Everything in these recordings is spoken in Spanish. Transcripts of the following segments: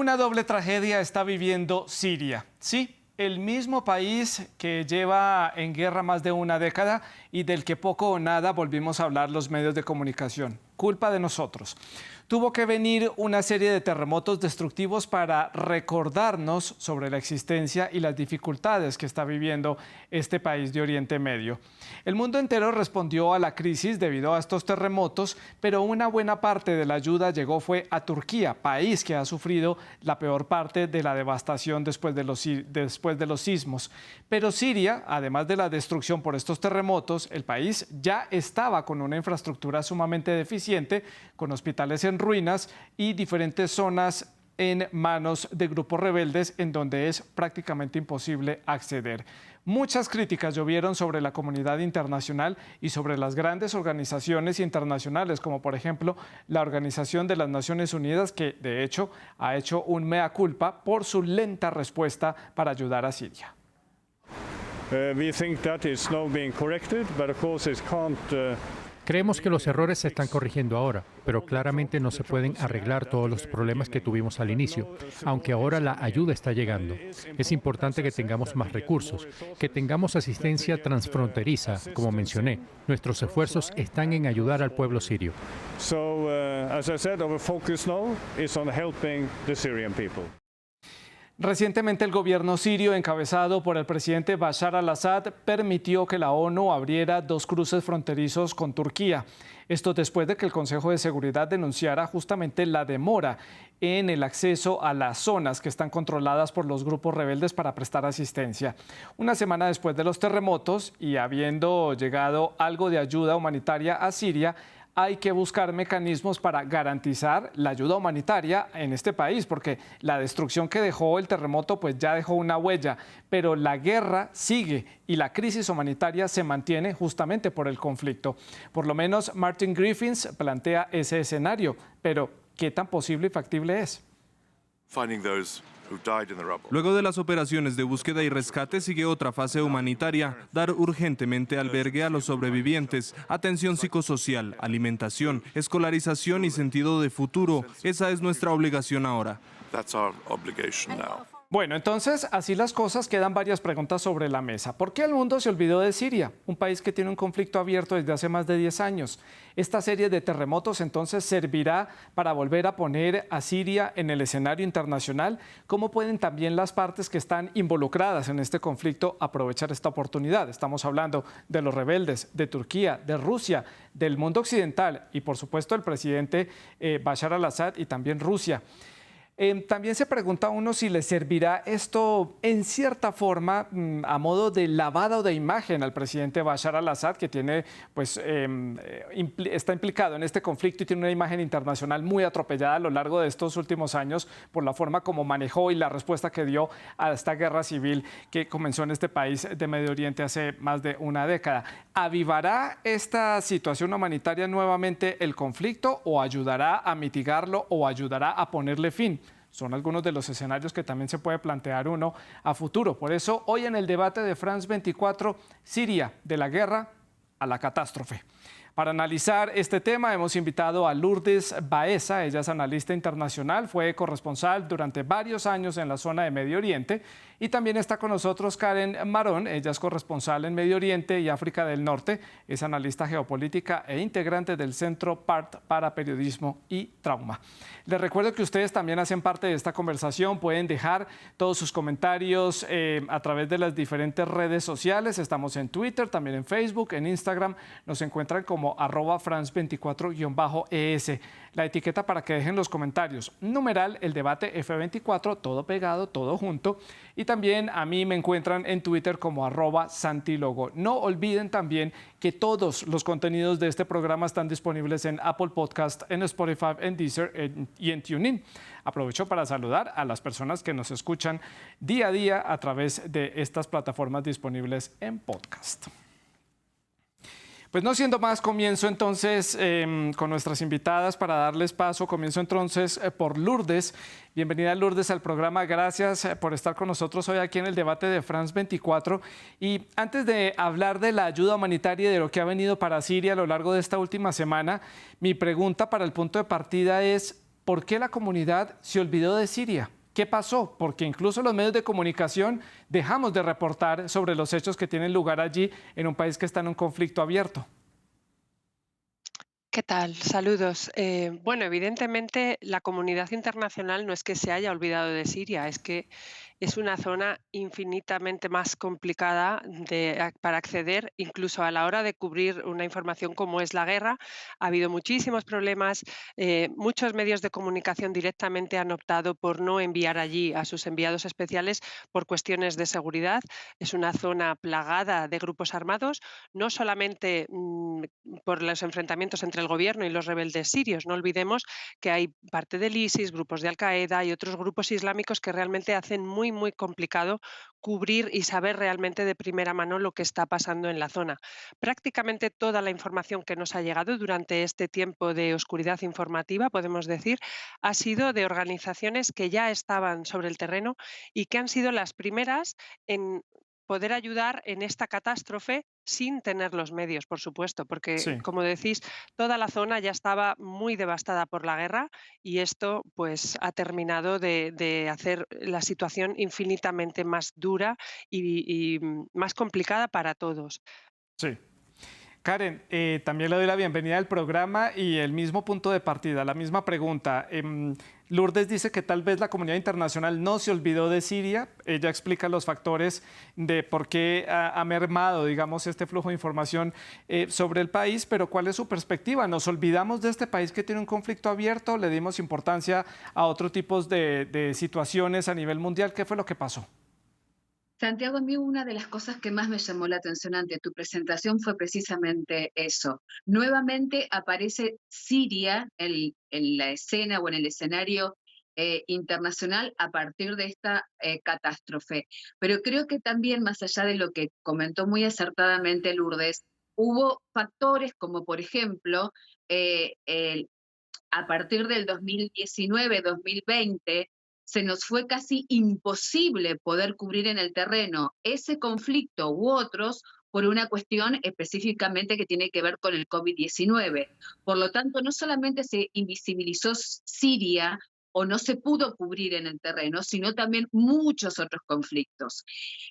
Una doble tragedia está viviendo Siria. Sí, el mismo país que lleva en guerra más de una década y del que poco o nada volvimos a hablar los medios de comunicación. Culpa de nosotros. Tuvo que venir una serie de terremotos destructivos para recordarnos sobre la existencia y las dificultades que está viviendo este país de Oriente Medio. El mundo entero respondió a la crisis debido a estos terremotos, pero una buena parte de la ayuda llegó fue a Turquía, país que ha sufrido la peor parte de la devastación después de los sismos. Pero Siria, además de la destrucción por estos terremotos, el país ya estaba con una infraestructura sumamente deficiente, con hospitales en ruinas y diferentes zonas en manos de grupos rebeldes en donde es prácticamente imposible acceder. Muchas críticas llovieron sobre la comunidad internacional y sobre las grandes organizaciones internacionales, como por ejemplo la Organización de las Naciones Unidas, que de hecho ha hecho un mea culpa por su lenta respuesta para ayudar a Siria. We think that is now being corrected, but of course it can't. Creemos que los errores se están corrigiendo ahora, pero claramente no se pueden arreglar todos los problemas que tuvimos al inicio, aunque ahora la ayuda está llegando. Es importante que tengamos más recursos, que tengamos asistencia transfronteriza, como mencioné. Nuestros esfuerzos están en ayudar al pueblo sirio. So, as I said, our focus now is on helping the Syrian people. Recientemente el gobierno sirio, encabezado por el presidente Bashar al-Assad, permitió que la ONU abriera 2 cruces fronterizos con Turquía. Esto después de que el Consejo de Seguridad denunciara justamente la demora en el acceso a las zonas que están controladas por los grupos rebeldes para prestar asistencia. Una semana después de los terremotos y habiendo llegado algo de ayuda humanitaria a Siria, hay que buscar mecanismos para garantizar la ayuda humanitaria en este país, porque la destrucción que dejó el terremoto pues ya dejó una huella, pero la guerra sigue y la crisis humanitaria se mantiene justamente por el conflicto. Por lo menos Martin Griffiths plantea ese escenario, pero ¿qué tan posible y factible es? Luego de las operaciones de búsqueda y rescate sigue otra fase humanitaria, dar urgentemente albergue a los sobrevivientes, atención psicosocial, alimentación, escolarización y sentido de futuro. Esa es nuestra obligación ahora. Bueno, entonces, así las cosas, quedan varias preguntas sobre la mesa. ¿Por qué el mundo se olvidó de Siria, un país que tiene un conflicto abierto desde hace más de 10 años? ¿Esta serie de terremotos entonces servirá para volver a poner a Siria en el escenario internacional? ¿Cómo pueden también las partes que están involucradas en este conflicto aprovechar esta oportunidad? Estamos hablando de los rebeldes, de Turquía, de Rusia, del mundo occidental y, por supuesto, el presidente Bashar al-Assad y también Rusia. También se pregunta uno si le servirá esto en cierta forma a modo de lavado de imagen al presidente Bashar al-Assad, que tiene, pues, está implicado en este conflicto y tiene una imagen internacional muy atropellada a lo largo de estos últimos años por la forma como manejó y la respuesta que dio a esta guerra civil que comenzó en este país de Medio Oriente hace más de una década. ¿Avivará esta situación humanitaria nuevamente el conflicto o ayudará a mitigarlo o ayudará a ponerle fin? Son algunos de los escenarios que también se puede plantear uno a futuro. Por eso, hoy en el debate de France 24, Siria, de la guerra a la catástrofe. Para analizar este tema hemos invitado a Lourdes Baeza. Ella es analista internacional, fue corresponsal durante varios años en la zona de Medio Oriente. Y también está con nosotros Karen Marón, ella es corresponsal en Medio Oriente y África del Norte, es analista geopolítica e integrante del Centro PART para Periodismo y Trauma. Les recuerdo que ustedes también hacen parte de esta conversación, pueden dejar todos sus comentarios a través de las diferentes redes sociales. Estamos en Twitter, también en Facebook, en Instagram, nos encuentran como @France24-ES. La etiqueta para que dejen los comentarios, numeral el debate F24, todo pegado, todo junto. Y también a mí me encuentran en Twitter como @Santilogo. No olviden también que todos los contenidos de este programa están disponibles en Apple Podcast, en Spotify, en Deezer y en TuneIn. Aprovecho para saludar a las personas que nos escuchan día a día a través de estas plataformas disponibles en podcast. Pues no siendo más, comienzo entonces con nuestras invitadas para darles paso. Comienzo entonces por Lourdes. Bienvenida Lourdes al programa. Gracias por estar con nosotros hoy aquí en el debate de France 24. Y antes de hablar de la ayuda humanitaria y de lo que ha venido para Siria a lo largo de esta última semana, mi pregunta para el punto de partida es: ¿Por qué la comunidad se olvidó de Siria? ¿Qué pasó? Porque incluso los medios de comunicación dejamos de reportar sobre los hechos que tienen lugar allí en un país que está en un conflicto abierto. ¿Qué tal? Saludos. Bueno, evidentemente la comunidad internacional no es que se haya olvidado de Siria, es que es una zona infinitamente más complicada para acceder, incluso a la hora de cubrir una información como es la guerra. Ha habido muchísimos problemas. Muchos medios de comunicación directamente han optado por no enviar allí a sus enviados especiales por cuestiones de seguridad. Es una zona plagada de grupos armados, no solamente por los enfrentamientos entre el gobierno y los rebeldes sirios. No olvidemos que hay parte del ISIS, grupos de Al-Qaeda y otros grupos islámicos que realmente hacen muy complicado cubrir y saber realmente de primera mano lo que está pasando en la zona. Prácticamente toda la información que nos ha llegado durante este tiempo de oscuridad informativa, podemos decir, ha sido de organizaciones que ya estaban sobre el terreno y que han sido las primeras en poder ayudar en esta catástrofe sin tener los medios, por supuesto, porque, Sí. como decís, toda la zona ya estaba muy devastada por la guerra y esto pues ha terminado de hacer la situación infinitamente más dura y más complicada para todos. Sí. Karen, también le doy la bienvenida al programa y el mismo punto de partida, la misma pregunta. Lourdes dice que tal vez la comunidad internacional no se olvidó de Siria. Ella explica los factores de por qué ha mermado, digamos, este flujo de información sobre el país, pero ¿cuál es su perspectiva? ¿Nos olvidamos de este país que tiene un conflicto abierto? ¿Le dimos importancia a otros tipos de situaciones a nivel mundial? ¿Qué fue lo que pasó? Santiago, a mí una de las cosas que más me llamó la atención ante tu presentación fue precisamente eso. Nuevamente aparece Siria en la escena o en el escenario internacional a partir de esta catástrofe. Pero creo que también, más allá de lo que comentó muy acertadamente Lourdes, hubo factores como, por ejemplo, eh, el- a partir del 2019-2020, se nos fue casi imposible poder cubrir en el terreno ese conflicto u otros por una cuestión específicamente que tiene que ver con el COVID-19. Por lo tanto, no solamente se invisibilizó Siria o no se pudo cubrir en el terreno, sino también muchos otros conflictos.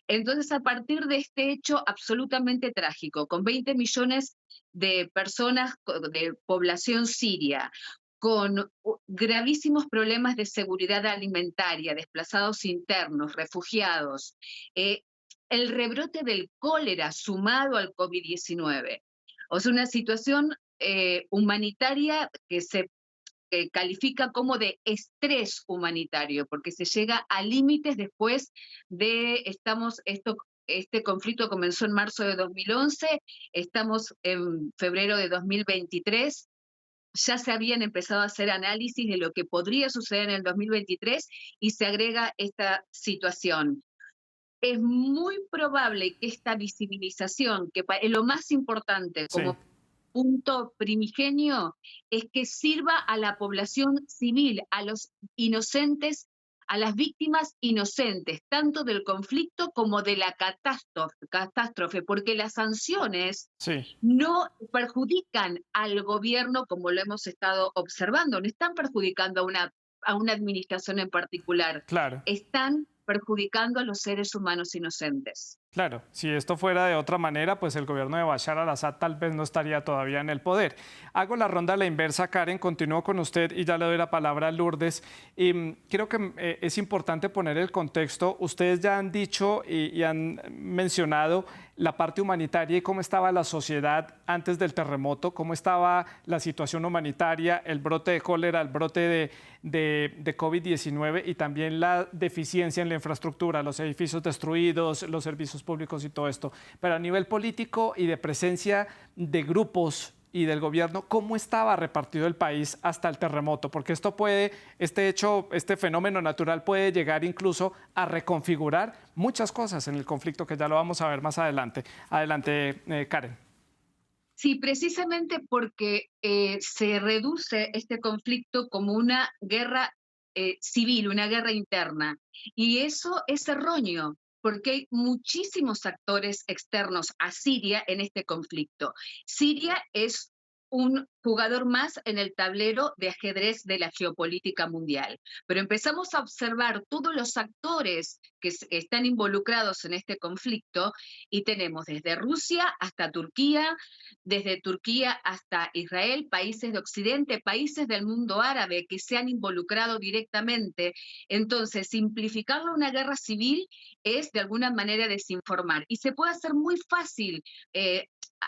Entonces, a partir de este hecho absolutamente trágico, con 20 millones de personas de población siria, con gravísimos problemas de seguridad alimentaria, desplazados internos, refugiados, eh, el rebrote del cólera sumado al COVID-19. O sea, una situación humanitaria que se califica como de estrés humanitario, porque se llega a límites después de, este conflicto comenzó en marzo de 2011, estamos en febrero de 2023, ya se habían empezado a hacer análisis de lo que podría suceder en el 2023 y se agrega esta situación. Es muy probable que esta visibilización, que es lo más importante Sí. como punto primigenio, es que sirva a la población civil, a los inocentes, a las víctimas inocentes, tanto del conflicto como de la catástrofe, porque las sanciones Sí. no perjudican al gobierno como lo hemos estado observando, no están perjudicando a una administración en particular, Claro. están perjudicando a los seres humanos inocentes. Claro, si esto fuera de otra manera, pues el gobierno de Bashar al-Assad tal vez no estaría todavía en el poder. Hago la ronda a la inversa, Karen, continúo con usted y ya le doy la palabra a Lourdes. Y creo que es importante poner el contexto. Ustedes ya han dicho y han mencionado la parte humanitaria y cómo estaba la sociedad antes del terremoto, cómo estaba la situación humanitaria, el brote de cólera, el brote de COVID-19 y también la deficiencia en la infraestructura, los edificios destruidos, los servicios públicos y todo esto. Pero a nivel político y de presencia de grupos y del gobierno, ¿cómo estaba repartido el país hasta el terremoto? Porque esto puede, este hecho, este fenómeno natural puede llegar incluso a reconfigurar muchas cosas en el conflicto, que ya lo vamos a ver más adelante. Adelante, Karen. Sí, precisamente porque se reduce este conflicto como una guerra civil, una guerra interna. Y eso es erróneo, porque hay muchísimos actores externos a Siria en este conflicto. Siria es un jugador más en el tablero de ajedrez de la geopolítica mundial. Pero empezamos a observar todos los actores que están involucrados en este conflicto y tenemos desde Rusia hasta Turquía, desde Turquía hasta Israel, países de Occidente, países del mundo árabe que se han involucrado directamente. Entonces, simplificarlo a una guerra civil es de alguna manera desinformar. Y se puede hacer muy fácil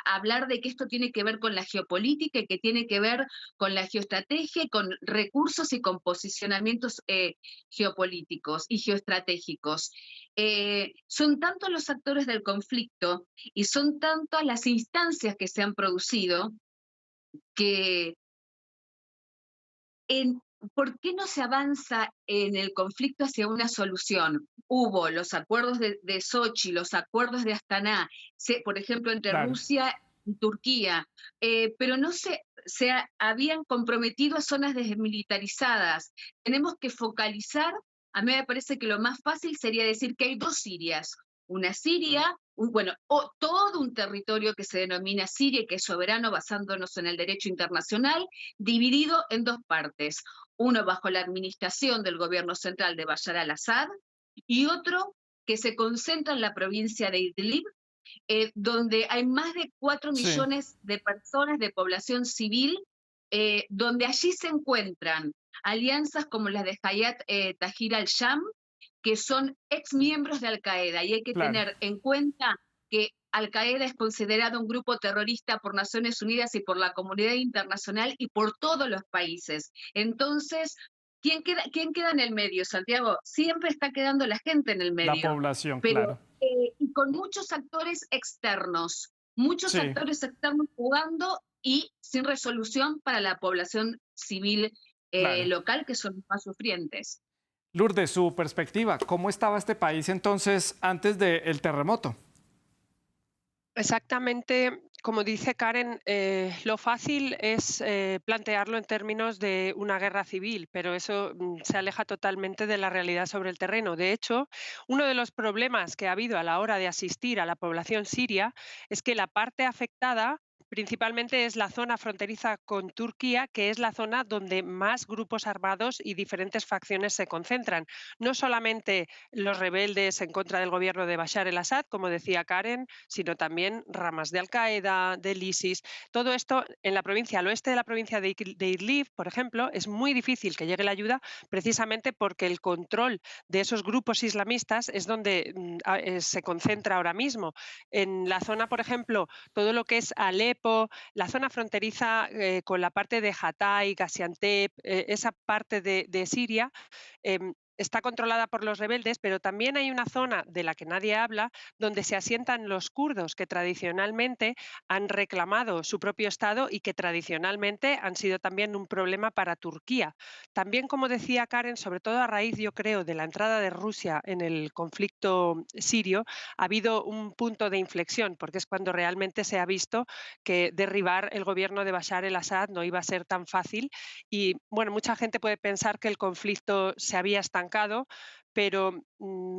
hablar de que esto tiene que ver con la geopolítica y que tiene que ver con la geoestrategia, con recursos y con posicionamientos geopolíticos y geoestratégicos. Son tantos los actores del conflicto y son tantas las instancias que se han producido que ¿por qué no se avanza en el conflicto hacia una solución? Hubo los acuerdos de Sochi, los acuerdos de Astana, por ejemplo, entre Claro. Rusia y Turquía, pero no se habían comprometido a zonas desmilitarizadas. Tenemos que focalizar, a mí me parece que lo más fácil sería decir que hay dos Sirias. Una Siria, todo un territorio que se denomina Siria y que es soberano basándonos en el derecho internacional, dividido en dos partes. Uno bajo la administración del gobierno central de Bashar al-Assad y otro que se concentra en la provincia de Idlib, donde hay más de 4 Sí, millones de personas de población civil, donde allí se encuentran alianzas como las de Hayat Tahrir al-Sham, que son exmiembros de Al-Qaeda, y hay que claro. tener en cuenta que Al-Qaeda es considerado un grupo terrorista por Naciones Unidas y por la comunidad internacional y por todos los países. Entonces, quién queda en el medio, Santiago? Siempre está quedando la gente en el La medio, población, pero claro. y con muchos actores externos Sí. jugando y sin resolución para la población civil Claro. local, que son los más sufrientes. Lourdes, su perspectiva, ¿cómo estaba este país entonces antes del terremoto? Exactamente, como dice Karen, lo fácil es plantearlo en términos de una guerra civil, pero eso se aleja totalmente de la realidad sobre el terreno. De hecho, uno de los problemas que ha habido a la hora de asistir a la población siria es que la parte afectada principalmente es la zona fronteriza con Turquía, que es la zona donde más grupos armados y diferentes facciones se concentran. No solamente los rebeldes en contra del gobierno de Bashar el-Assad, como decía Karen, sino también ramas de Al-Qaeda, del ISIS. Todo esto en la provincia, al oeste de la provincia de Idlib, por ejemplo, es muy difícil que llegue la ayuda precisamente porque el control de esos grupos islamistas es donde se concentra ahora mismo. En la zona, por ejemplo, todo lo que es Alepo, la zona fronteriza con la parte de Hatay, Gaziantep, esa parte de Siria, está controlada por los rebeldes, pero también hay una zona de la que nadie habla, donde se asientan los kurdos, que tradicionalmente han reclamado su propio Estado y que tradicionalmente han sido también un problema para Turquía. También, como decía Karen, sobre todo a raíz, yo creo, de la entrada de Rusia en el conflicto sirio, ha habido un punto de inflexión, porque es cuando realmente se ha visto que derribar el gobierno de Bashar el-Assad no iba a ser tan fácil. Y bueno, mucha gente puede pensar que el conflicto se había estancado, pero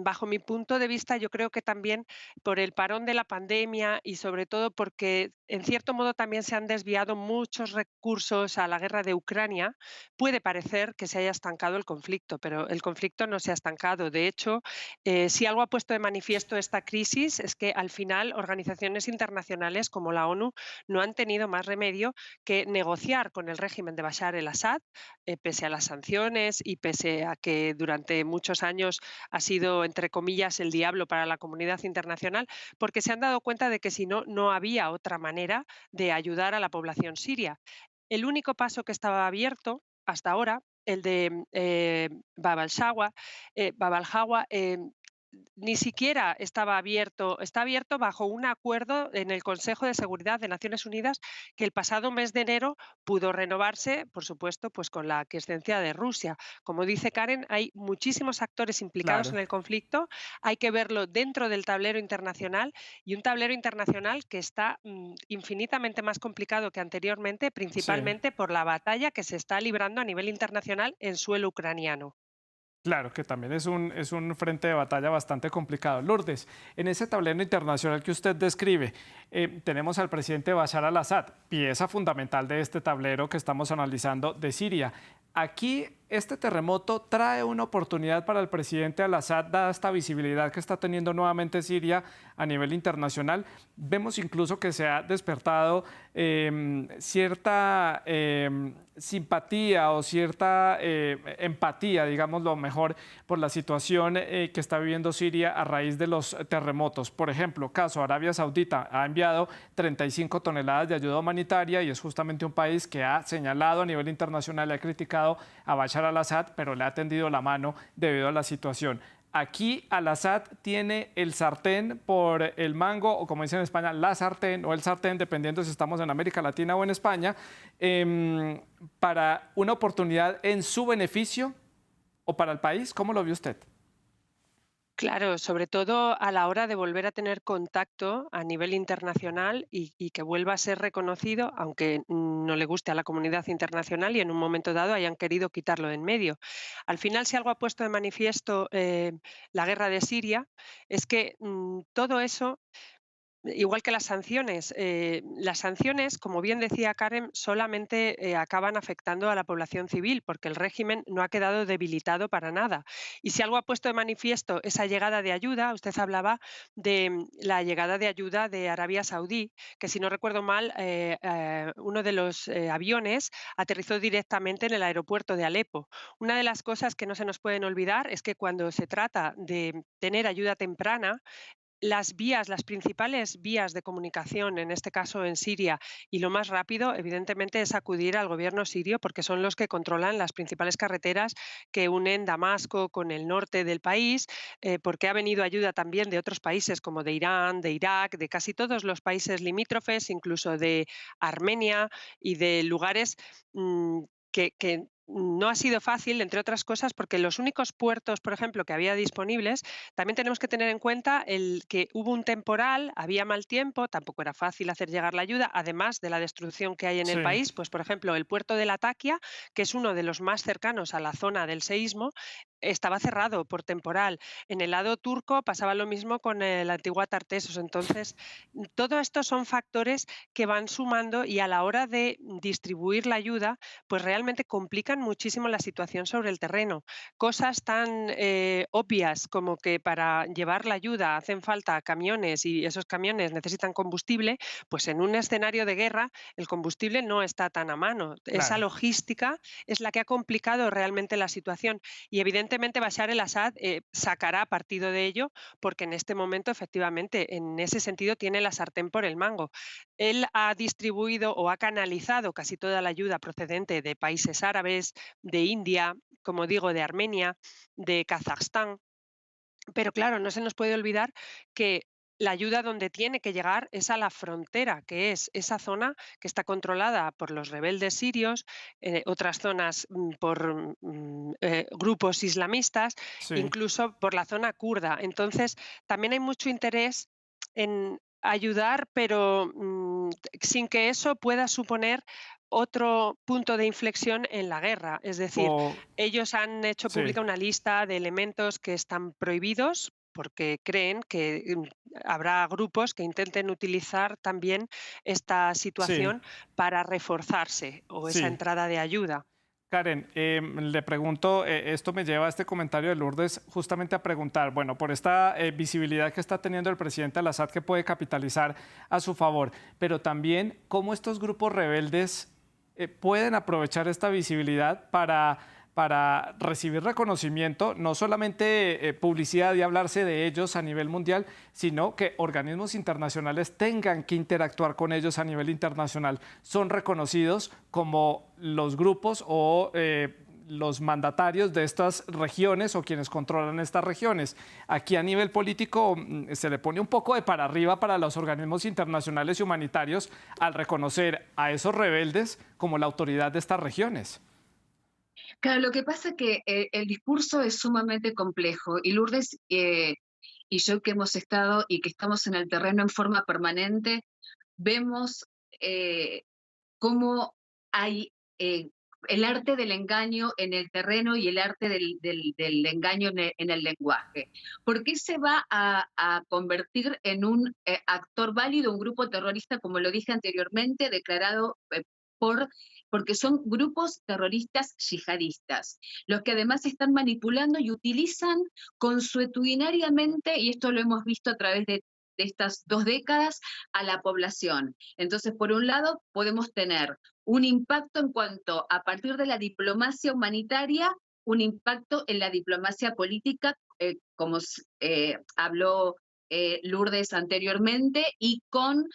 bajo mi punto de vista yo creo que también por el parón de la pandemia y sobre todo porque en cierto modo también se han desviado muchos recursos a la guerra de Ucrania, puede parecer que se haya estancado el conflicto, pero el conflicto no se ha estancado. De hecho, si algo ha puesto de manifiesto esta crisis es que al final organizaciones internacionales como la ONU no han tenido más remedio que negociar con el régimen de Bashar el-Assad, pese a las sanciones y pese a que durante muchos años ha sido, entre comillas, el diablo para la comunidad internacional, porque se han dado cuenta de que si no, no había otra manera de ayudar a la población siria. El único paso que estaba abierto hasta ahora, el de Bab al-Hawa, ni siquiera estaba abierto, está abierto bajo un acuerdo en el Consejo de Seguridad de Naciones Unidas que el pasado mes de enero pudo renovarse, por supuesto, pues con la aquiescencia de Rusia. Como dice Karen, hay muchísimos actores implicados Claro. en el conflicto, hay que verlo dentro del tablero internacional y un tablero internacional que está infinitamente más complicado que anteriormente, Sí. principalmente por la batalla que se está librando a nivel internacional en suelo ucraniano. Claro, que también es un frente de batalla bastante complicado. Lourdes, en ese tablero internacional que usted describe, tenemos al presidente Bashar al-Assad, pieza fundamental de este tablero que estamos analizando de Siria. Aquí este terremoto trae una oportunidad para el presidente al-Assad, dada esta visibilidad que está teniendo nuevamente Siria a nivel internacional. Vemos incluso que se ha despertado cierta simpatía o cierta empatía, digámoslo mejor, por la situación que está viviendo Siria a raíz de los terremotos. Por ejemplo, caso Arabia Saudita ha enviado 35 toneladas de ayuda humanitaria y es justamente un país que ha señalado a nivel internacional y ha criticado a Bashar al-Assad, pero le ha tendido la mano debido a la situación. Aquí al-Assad tiene el sartén por el mango, o como dicen en España, la sartén o el sartén, dependiendo si estamos en América Latina o en España, para una oportunidad en su beneficio o para el país. ¿Cómo lo ve usted? Claro, sobre todo a la hora de volver a tener contacto a nivel internacional y que vuelva a ser reconocido, aunque no le guste a la comunidad internacional y en un momento dado hayan querido quitarlo de en medio. Al final, si algo ha puesto de manifiesto la guerra de Siria, es que todo eso. Igual que las sanciones, como bien decía Karen, solamente acaban afectando a la población civil, porque el régimen no ha quedado debilitado para nada. Y si algo ha puesto de manifiesto esa llegada de ayuda, usted hablaba de la llegada de ayuda de Arabia Saudí, que si no recuerdo mal, uno de los aviones aterrizó directamente en el aeropuerto de Alepo. Una de las cosas que no se nos pueden olvidar es que cuando se trata de tener ayuda temprana, las principales vías de comunicación, en este caso en Siria, y lo más rápido, evidentemente, es acudir al gobierno sirio porque son los que controlan las principales carreteras que unen Damasco con el norte del país, porque ha venido ayuda también de otros países como de Irán, de Irak, de casi todos los países limítrofes, incluso de Armenia y de lugares que no ha sido fácil, entre otras cosas, porque los únicos puertos, por ejemplo, que había disponibles, también tenemos que tener en cuenta el que hubo un temporal, había mal tiempo, tampoco era fácil hacer llegar la ayuda, además de la destrucción que hay en Sí. el país, pues por ejemplo, el puerto de Latakia, que es uno de los más cercanos a la zona del seísmo, estaba cerrado por temporal. En el lado turco pasaba lo mismo con el antiguo Tartessos. Entonces, todo esto son factores que van sumando y a la hora de distribuir la ayuda, pues realmente complican muchísimo la situación sobre el terreno. Cosas tan obvias como que para llevar la ayuda hacen falta camiones y esos camiones necesitan combustible, pues en un escenario de guerra el combustible no está tan a mano. Esa Claro. logística es la que ha complicado realmente la situación y evidentemente Bashar el-Assad sacará partido de ello porque en este momento efectivamente en ese sentido tiene la sartén por el mango. Él ha distribuido o ha canalizado casi toda la ayuda procedente de países árabes, de India, como digo, de Armenia, de Kazajstán. Pero claro, no se nos puede olvidar que la ayuda donde tiene que llegar es a la frontera, que es esa zona que está controlada por los rebeldes sirios, otras zonas por grupos islamistas, Sí. incluso por la zona kurda. Entonces, también hay mucho interés en ayudar, pero sin que eso pueda suponer otro punto de inflexión en la guerra. Es decir, O, ellos han hecho sí. pública una lista de elementos que están prohibidos porque creen que habrá grupos que intenten utilizar también esta Sí. situación para reforzarse o esa Sí. entrada de ayuda. Karen, le pregunto, esto me lleva a este comentario de Lourdes justamente a preguntar, bueno, por esta visibilidad que está teniendo el presidente al-Assad que puede capitalizar a su favor, pero también cómo estos grupos rebeldes pueden aprovechar esta visibilidad para recibir reconocimiento, no solamente publicidad y hablarse de ellos a nivel mundial, sino que organismos internacionales tengan que interactuar con ellos a nivel internacional. Son reconocidos como los grupos o los mandatarios de estas regiones o quienes controlan estas regiones. Aquí a nivel político se le pone un poco de para arriba para los organismos internacionales y humanitarios al reconocer a esos rebeldes como la autoridad de estas regiones. Claro, lo que pasa es que el discurso es sumamente complejo y Lourdes y yo que hemos estado y que estamos en el terreno en forma permanente, vemos cómo hay el arte del engaño en el terreno y el arte del engaño en el lenguaje. ¿Por qué se va a convertir en un actor válido un grupo terrorista, como lo dije anteriormente, declarado porque son grupos terroristas yihadistas, los que además están manipulando y utilizan consuetudinariamente, y esto lo hemos visto a través de estas 2 décadas, a la población? Entonces, por un lado, podemos tener un impacto en cuanto, a partir de la diplomacia humanitaria, un impacto en la diplomacia política, como habló Lourdes anteriormente, y con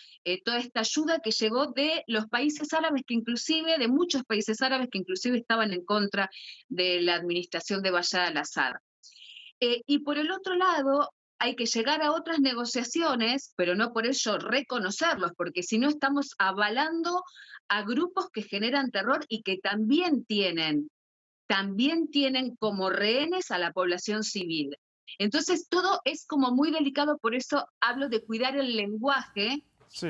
toda esta ayuda que llegó de los países árabes, de muchos países árabes que inclusive estaban en contra de la administración de Bashar al-Assad. Y por el otro lado, hay que llegar a otras negociaciones, pero no por ello reconocerlos, porque si no estamos avalando a grupos que generan terror y que también tienen como rehenes a la población civil. Entonces todo es como muy delicado, por eso hablo de cuidar el lenguaje, Sí.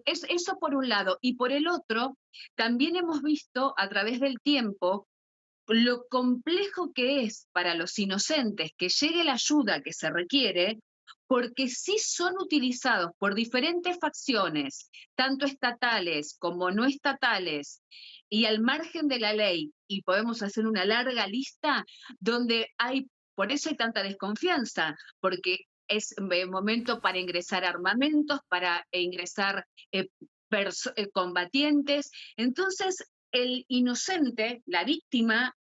Eso por un lado. Y por el otro, también hemos visto a través del tiempo lo complejo que es para los inocentes que llegue la ayuda que se requiere, porque sí son utilizados por diferentes facciones, tanto estatales como no estatales, y al margen de la ley, y podemos hacer una larga lista, donde por eso hay tanta desconfianza, porque es momento para ingresar armamentos, para ingresar combatientes. Entonces, el inocente, la víctima,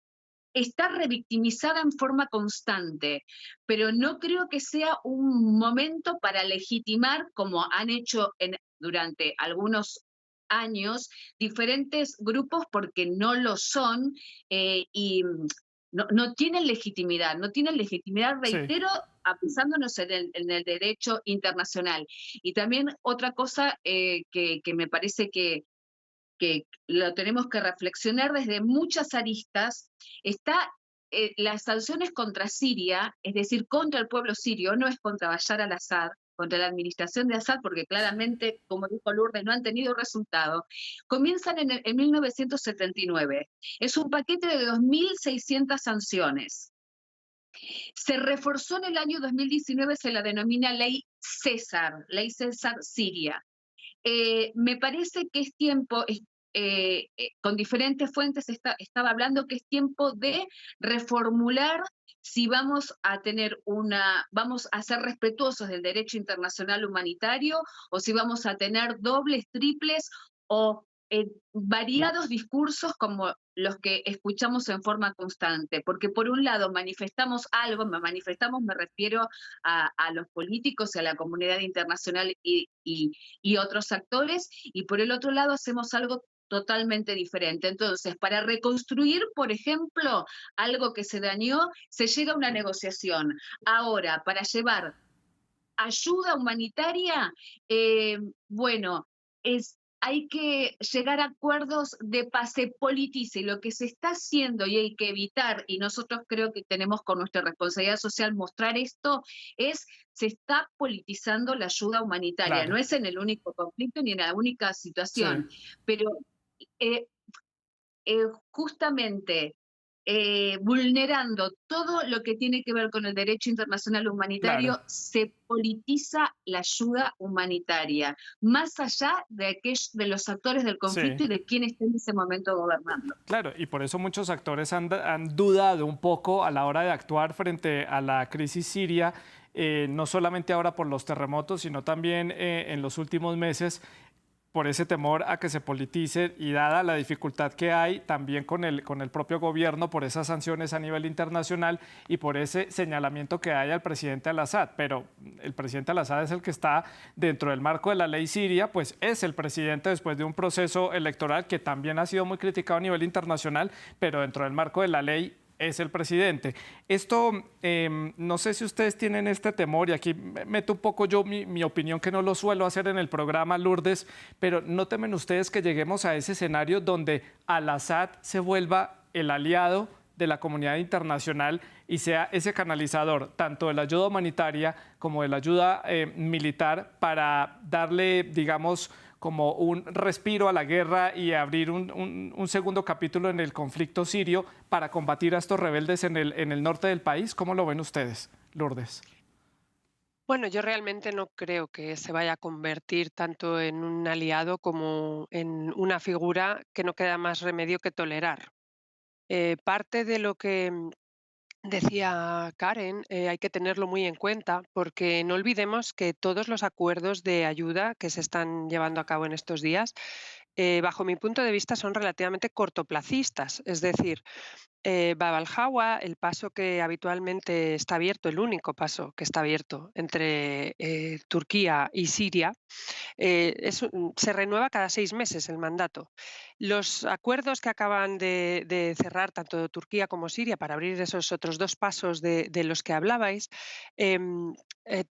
está revictimizada en forma constante, pero no creo que sea un momento para legitimar, como han hecho durante algunos años, diferentes grupos, porque no lo son, y no tienen legitimidad, reitero, apoyándonos en el derecho internacional. Y también otra cosa que me parece que lo tenemos que reflexionar desde muchas aristas, está las sanciones contra Siria, es decir, contra el pueblo sirio, no es contra Bashar al-Assad, contra la administración de Assad, porque claramente, como dijo Lourdes, no han tenido resultado, comienzan en 1979. Es un paquete de 2.600 sanciones. Se reforzó en el año 2019, se la denomina Ley César Siria. Me parece que es tiempo, con diferentes fuentes estaba hablando que es tiempo de reformular si vamos a ser respetuosos del derecho internacional humanitario, o si vamos a tener dobles, triples o variados discursos como los que escuchamos en forma constante, porque por un lado manifestamos algo, me refiero a los políticos y a la comunidad internacional y otros actores, y por el otro lado hacemos algo totalmente diferente. Entonces, para reconstruir, por ejemplo, algo que se dañó, se llega a una negociación. Ahora, para llevar ayuda humanitaria, hay que llegar a acuerdos de paz, se politice lo que se está haciendo, y hay que evitar, y nosotros creo que tenemos con nuestra responsabilidad social mostrar esto, se está politizando la ayuda humanitaria. Claro. No es en el único conflicto ni en la única situación, pero justamente vulnerando todo lo que tiene que ver con el derecho internacional humanitario, claro, se politiza la ayuda humanitaria, más allá de los actores del conflicto y de quién está en ese momento gobernando. Claro, y por eso muchos actores han dudado un poco a la hora de actuar frente a la crisis siria, no solamente ahora por los terremotos, sino también en los últimos meses, por ese temor a que se politice, y dada la dificultad que hay también con el propio gobierno por esas sanciones a nivel internacional y por ese señalamiento que hay al presidente al-Assad. Pero el presidente al-Assad es el que está dentro del marco de la ley siria, pues es el presidente después de un proceso electoral que también ha sido muy criticado a nivel internacional, pero dentro del marco de la ley es el presidente. Esto, no sé si ustedes tienen este temor, y aquí meto un poco yo mi opinión, que no lo suelo hacer en el programa, Lourdes, pero ¿no temen ustedes que lleguemos a ese escenario donde al-Assad se vuelva el aliado de la comunidad internacional y sea ese canalizador tanto de la ayuda humanitaria como de la ayuda militar para darle, digamos, como un respiro a la guerra y abrir un segundo capítulo en el conflicto sirio para combatir a estos rebeldes en el norte del país? ¿Cómo lo ven ustedes, Lourdes? Bueno, yo realmente no creo que se vaya a convertir tanto en un aliado como en una figura que no queda más remedio que tolerar. Parte de lo que decía Karen, hay que tenerlo muy en cuenta porque no olvidemos que todos los acuerdos de ayuda que se están llevando a cabo en estos días, bajo mi punto de vista, son relativamente cortoplacistas. Es decir, Bab al-Hawa, el paso que habitualmente está abierto, el único paso que está abierto entre Turquía y Siria, se renueva cada 6 meses el mandato. Los acuerdos que acaban de cerrar tanto Turquía como Siria para abrir esos otros dos pasos de los que hablabais,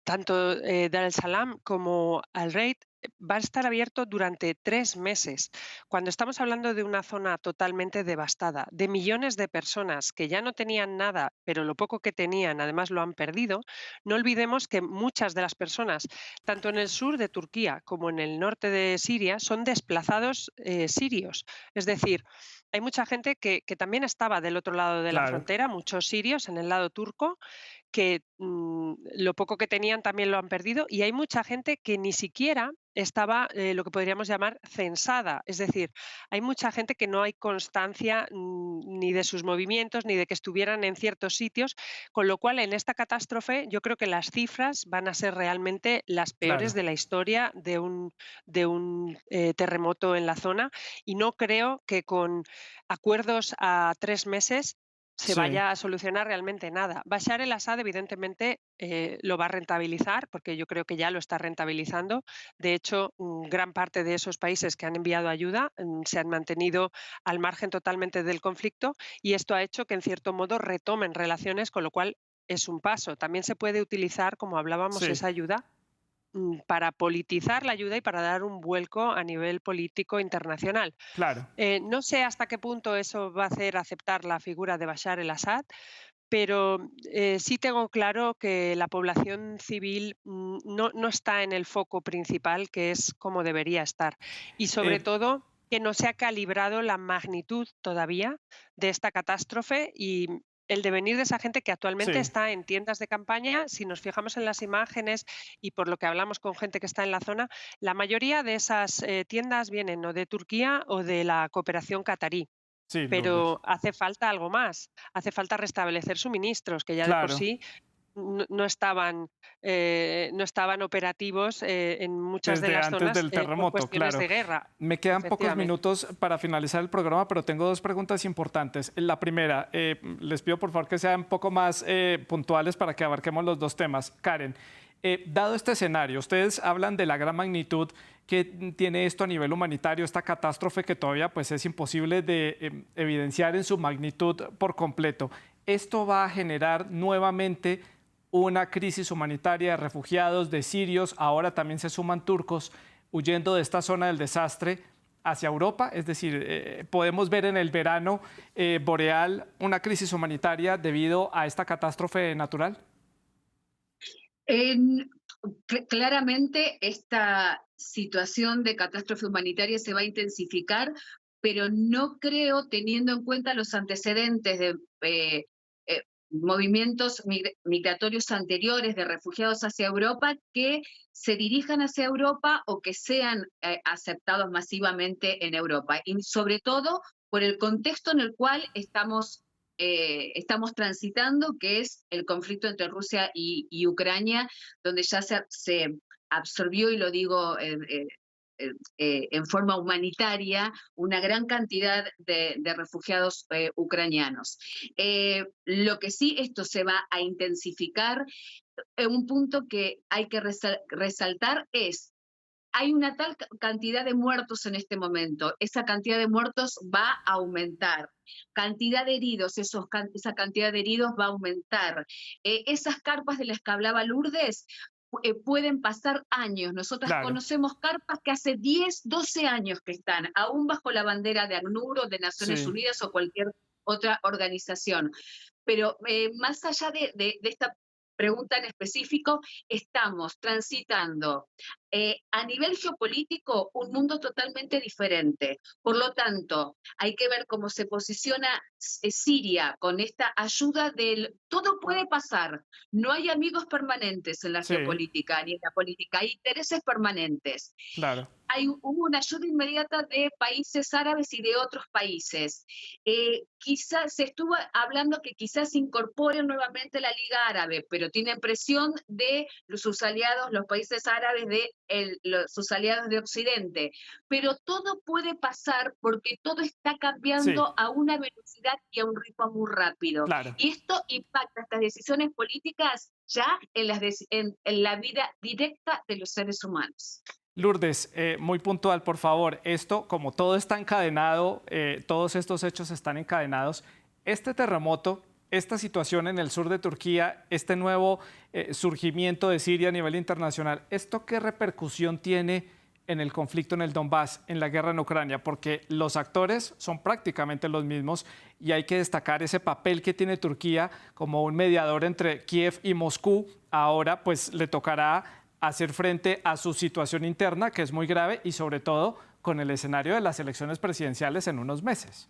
tanto Dar el Salam como Al-Reid, va a estar abierto durante 3 meses. Cuando estamos hablando de una zona totalmente devastada, de millones de personas que ya no tenían nada, pero lo poco que tenían además lo han perdido, no olvidemos que muchas de las personas, tanto en el sur de Turquía como en el norte de Siria, son desplazados sirios. Es decir, hay mucha gente que también estaba del otro lado de la Claro, frontera, muchos sirios en el lado turco, que lo poco que tenían también lo han perdido, y hay mucha gente que ni siquiera estaba lo que podríamos llamar censada. Es decir, hay mucha gente que no hay constancia ni de sus movimientos ni de que estuvieran en ciertos sitios, con lo cual en esta catástrofe yo creo que las cifras van a ser realmente las peores claro. de la historia de un terremoto en la zona, y no creo que con acuerdos a 3 meses se Sí. vaya a solucionar realmente nada. Bashar el-Assad, evidentemente, lo va a rentabilizar, porque yo creo que ya lo está rentabilizando. De hecho, gran parte de esos países que han enviado ayuda se han mantenido al margen totalmente del conflicto, y esto ha hecho que, en cierto modo, retomen relaciones, con lo cual es un paso. También se puede utilizar, como hablábamos, Sí, esa ayuda para politizar la ayuda y para dar un vuelco a nivel político internacional. claro. No sé hasta qué punto eso va a hacer aceptar la figura de Bashar el-Assad, pero sí tengo claro que la población civil no está en el foco principal, que es como debería estar. Y sobre Eh, todo, que no se ha calibrado la magnitud todavía de esta catástrofe y el devenir de esa gente que actualmente sí. está en tiendas de campaña. Si nos fijamos en las imágenes y por lo que hablamos con gente que está en la zona, la mayoría de esas tiendas vienen o de Turquía o de la cooperación catarí. Sí, Lourdes. Pero hace falta algo más, hace falta restablecer suministros que ya de por Claro, sí no estaban operativos en muchas de desde las antes zonas del por terremoto, cuestiones claro. de guerra, Me quedan pocos efectivamente. minutos para finalizar el programa, pero tengo dos preguntas importantes. La primera, les pido por favor que sean un poco más puntuales para que abarquemos los dos temas. Karen, dado este escenario, ustedes hablan de la gran magnitud que tiene esto a nivel humanitario, esta catástrofe que todavía pues, es imposible de evidenciar en su magnitud por completo. ¿Esto va a generar nuevamente una crisis humanitaria de refugiados, de sirios? Ahora también se suman turcos huyendo de esta zona del desastre hacia Europa? Es decir, podemos ver en el verano boreal una crisis humanitaria debido a esta catástrofe natural. En- Claramente esta situación de catástrofe humanitaria se va a intensificar, pero no creo, teniendo en cuenta los antecedentes de movimientos migratorios anteriores de refugiados hacia Europa, que se dirijan hacia Europa o que sean aceptados masivamente en Europa. Y sobre todo por el contexto en el cual estamos transitando, que es el conflicto entre Rusia y Ucrania, donde ya se absorbió, y lo digo en forma humanitaria, una gran cantidad de refugiados ucranianos. Lo que sí, esto se va a intensificar. Un punto que hay que resaltar es: hay una tal cantidad de muertos en este momento, esa cantidad de muertos va a aumentar. Cantidad de heridos, esa cantidad de heridos va a aumentar. Esas carpas de las que hablaba Lourdes pueden pasar años. Nosotras Claro, conocemos carpas que hace 10, 12 años que están, aún bajo la bandera de ACNUR o de Naciones sí, Unidas o cualquier otra organización. Pero más allá de esta pregunta en específico, estamos transitando A nivel geopolítico, un mundo totalmente diferente. Por lo tanto, hay que ver cómo se posiciona Siria con esta ayuda del... Todo puede pasar. No hay amigos permanentes en la Sí, geopolítica ni en la política. Hay intereses permanentes. claro. Hubo una ayuda inmediata de países árabes y de otros países. Quizás se estuvo hablando que quizás incorporen nuevamente la Liga Árabe, pero tienen presión de sus aliados, los países árabes, sus aliados de Occidente. Pero todo puede pasar porque todo está Sí, cambiando a una velocidad y a un ritmo muy rápido. claro. Y esto impacta estas decisiones políticas ya en la vida directa de los seres humanos. Lourdes, muy puntual, por favor. Esto, como todo está encadenado, todos estos hechos están encadenados. Este terremoto, esta situación en el sur de Turquía, este nuevo surgimiento de Siria a nivel internacional, ¿esto qué repercusión tiene en el conflicto en el Donbass, en la guerra en Ucrania? Porque los actores son prácticamente los mismos y hay que destacar ese papel que tiene Turquía como un mediador entre Kiev y Moscú. Ahora, pues, le tocará hacer frente a su situación interna, que es muy grave, y sobre todo con el escenario de las elecciones presidenciales en unos meses.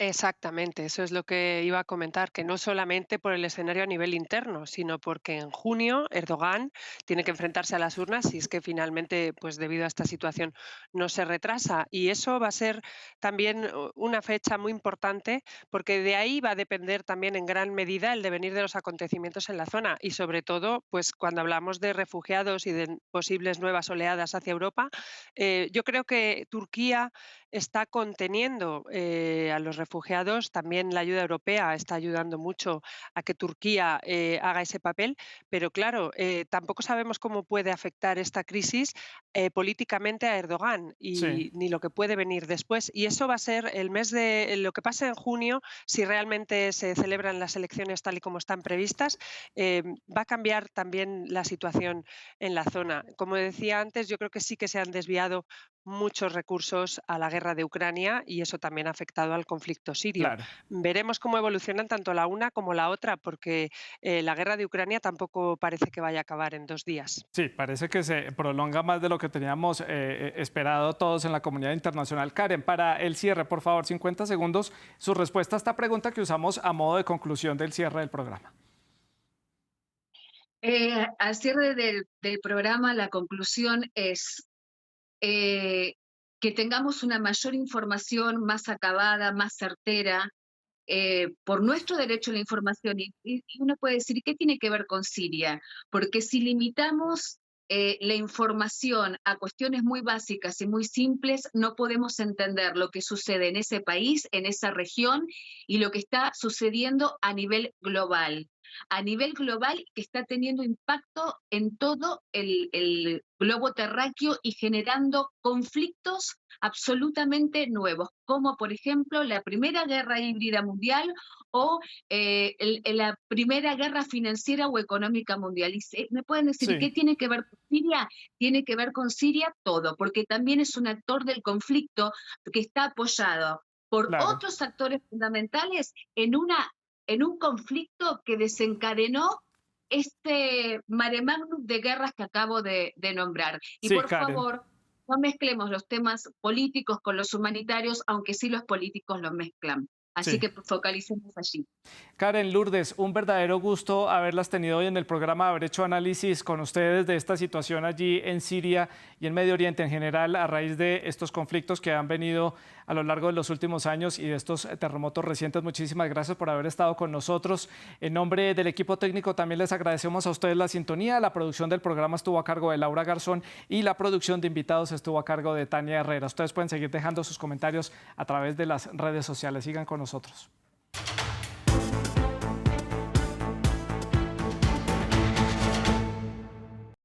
Exactamente, eso es lo que iba a comentar, que no solamente por el escenario a nivel interno, sino porque en junio Erdogan tiene que enfrentarse a las urnas si es que finalmente, pues debido a esta situación, no se retrasa. Y eso va a ser también una fecha muy importante, porque de ahí va a depender también en gran medida el devenir de los acontecimientos en la zona. Y sobre todo, pues cuando hablamos de refugiados y de posibles nuevas oleadas hacia Europa, yo creo que Turquía está conteniendo a los refugiados. También la ayuda europea está ayudando mucho a que Turquía haga ese papel, pero claro, tampoco sabemos cómo puede afectar esta crisis políticamente a Erdogan Sí, y ni lo que puede venir después. Y eso va a ser el mes de lo que pasa en junio, si realmente se celebran las elecciones tal y como están previstas, va a cambiar también la situación en la zona. Como decía antes, yo creo que sí que se han desviado muchos recursos a la guerra de Ucrania y eso también ha afectado al conflicto sirio. claro. Veremos cómo evolucionan tanto la una como la otra, porque la guerra de Ucrania tampoco parece que vaya a acabar en 2 días. Sí, parece que se prolonga más de lo que teníamos esperado todos en la comunidad internacional. Karen, para el cierre, por favor, 50 segundos, su respuesta a esta pregunta que usamos a modo de conclusión del cierre del programa. Al cierre del programa, la conclusión es que tengamos una mayor información más acabada, más certera, por nuestro derecho a la información. Y uno puede decir, ¿qué tiene que ver con Siria? Porque si limitamos la información a cuestiones muy básicas y muy simples, no podemos entender lo que sucede en ese país, en esa región, y lo que está sucediendo a nivel global. A nivel global, que está teniendo impacto en todo el globo terráqueo y generando conflictos absolutamente nuevos, como por ejemplo la primera guerra híbrida mundial o la primera guerra financiera o económica mundial. Y me pueden decir, Sí, ¿qué tiene que ver con Siria? Tiene que ver con Siria todo, porque también es un actor del conflicto que está apoyado por claro. otros actores fundamentales en un conflicto que desencadenó este mare magnum de guerras que acabo de nombrar. Y Sí, por Karen. favor, no mezclemos los temas políticos con los humanitarios, aunque sí los políticos los mezclan. Así Sí. que focalicemos allí. Karen, Lourdes, un verdadero gusto haberlas tenido hoy en el programa, haber hecho análisis con ustedes de esta situación allí en Siria y en Medio Oriente en general a raíz de estos conflictos que han venido a lo largo de los últimos años y de estos terremotos recientes. Muchísimas gracias por haber estado con nosotros. En nombre del equipo técnico también les agradecemos a ustedes la sintonía. La producción del programa estuvo a cargo de Laura Garzón y la producción de invitados estuvo a cargo de Tania Herrera. Ustedes pueden seguir dejando sus comentarios a través de las redes sociales. Sigan con nosotros.